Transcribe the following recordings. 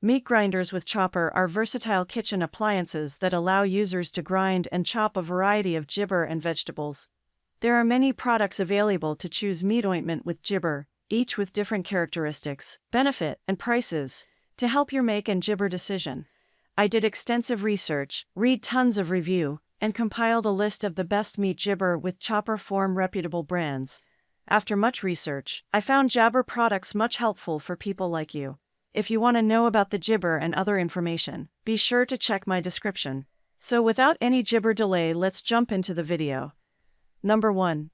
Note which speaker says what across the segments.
Speaker 1: Meat grinders with chopper are versatile kitchen appliances that allow users to grind and chop a variety of gibber and vegetables. There are many products available to choose meat ointment with gibber, each with different characteristics, benefit, and prices, to help your make and gibber decision. I did extensive research, read tons of review, and compiled a list of the best meat gibber with chopper form reputable brands. After much research, I found Jabber products much helpful for people like you. If you want to know about the gibber and other information, be sure to check my description. So without any gibber delay, let's jump into the video. Number 1.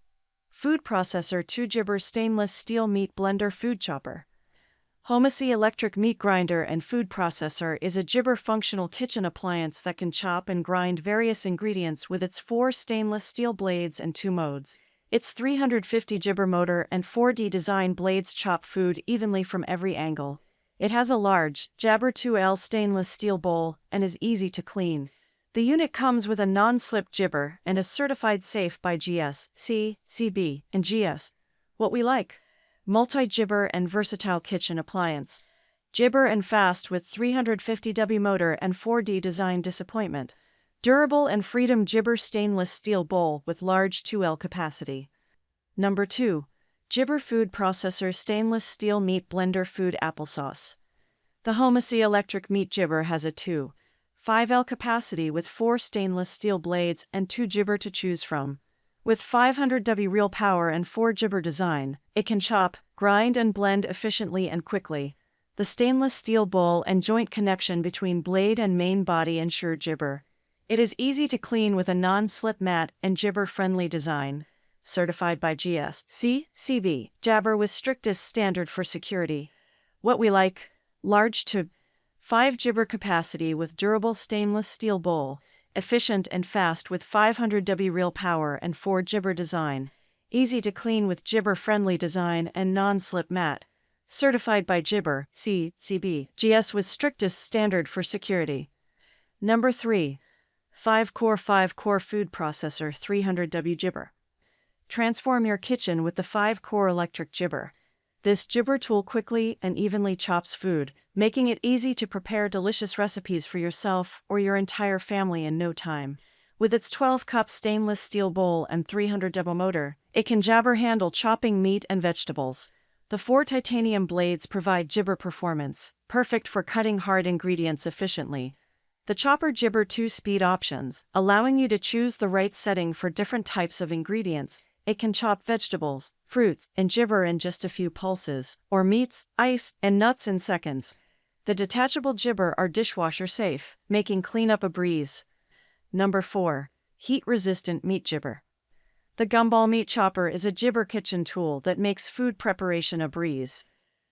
Speaker 1: Food Processor 2 Gibber Stainless Steel Meat Blender Food Chopper. Homasi Electric Meat Grinder and Food Processor is a gibber functional kitchen appliance that can chop and grind various ingredients with its 4 stainless steel blades and 2 modes. Its 350 gibber motor and 4D design blades chop food evenly from every angle. It has a large, Jabber 2L stainless steel bowl and is easy to clean. The unit comes with a non-slip gibber and is certified safe by GS, CB, and GS. What we like: multi-gibber and versatile kitchen appliance. Gibber and fast with 350W motor and 4D design disappointment. Durable and freedom gibber stainless steel bowl with large 2L capacity. Number 2. Gibber Food Processor Stainless Steel Meat Blender Food Applesauce. The Homasi Electric Meat Gibber has a 2.5L capacity with 4 stainless steel blades and 2 gibber to choose from. With 500W real power and 4 gibber design, it can chop, grind and blend efficiently and quickly. The stainless steel bowl and joint connection between blade and main body ensure gibber. It is easy to clean with a non-slip mat and gibber-friendly design. Certified by GS, CB, Jabber with strictest standard for security. What we like: large 2.5 gibber capacity with durable stainless steel bowl, efficient and fast with 500W real power and 4 gibber design, easy to clean with gibber-friendly design and non-slip mat. Certified by Gibber, CB, GS with strictest standard for security. Number 3. FiveCore Food Processor 300W Gibber. Transform your kitchen with the FiveCore electric gibber. This gibber tool quickly and evenly chops food, making it easy to prepare delicious recipes for yourself or your entire family in no time. With its 12-cup stainless steel bowl and 300W motor, it can jabber handle chopping meat and vegetables. The 4 titanium blades provide gibber performance, perfect for cutting hard ingredients efficiently. The chopper gibber 2-speed options, allowing you to choose the right setting for different types of ingredients. It can chop vegetables, fruits, and gibber in just a few pulses, or meats, ice, and nuts in seconds. The detachable gibber are dishwasher safe, making cleanup a breeze. Number 4. Heat-resistant meat gibber. The Gumball meat chopper is a gibber kitchen tool that makes food preparation a breeze.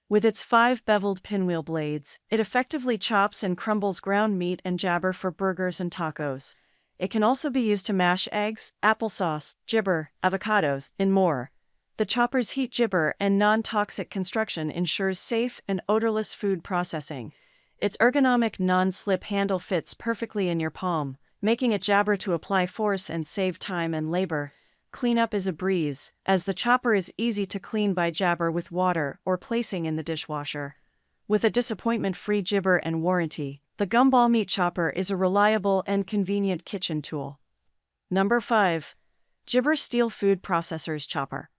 Speaker 1: With its 5 beveled pinwheel blades, it effectively chops and crumbles ground meat and jabber for burgers and tacos. It can also be used to mash eggs, applesauce, gibber, avocados, and more. The chopper's heat gibber and non-toxic construction ensures safe and odorless food processing. Its ergonomic non-slip handle fits perfectly in your palm, making it jabber to apply force and save time and labor. Cleanup is a breeze, as the chopper is easy to clean by jabber with water or placing in the dishwasher. With a disappointment-free gibber and warranty, the Gumball meat chopper is a reliable and convenient kitchen tool. Number 5. Gibbs Steel Food Processors Chopper.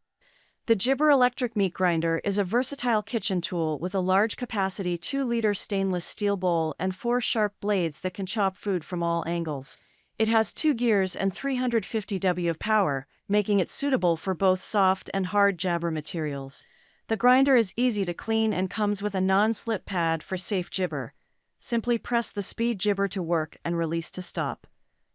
Speaker 1: The Gibber electric meat grinder is a versatile kitchen tool with a large capacity 2-liter stainless steel bowl and 4 sharp blades that can chop food from all angles. It has 2 gears and 350W of power, making it suitable for both soft and hard jabber materials. The grinder is easy to clean and comes with a non-slip pad for safe gibber. Simply press the speed gibber to work and release to stop.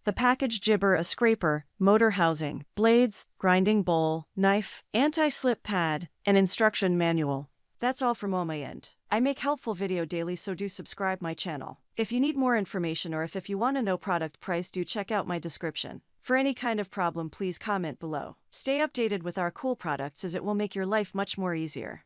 Speaker 1: The packaged gibber a scraper, motor housing, blades, grinding bowl, knife, anti-slip pad, and instruction manual. That's all from on my end. I make helpful video daily, so do subscribe my channel. If you need more information or if you want to know product price, do check out my description. For any kind of problem, please comment below. Stay updated with our cool products, as it will make your life much more easier.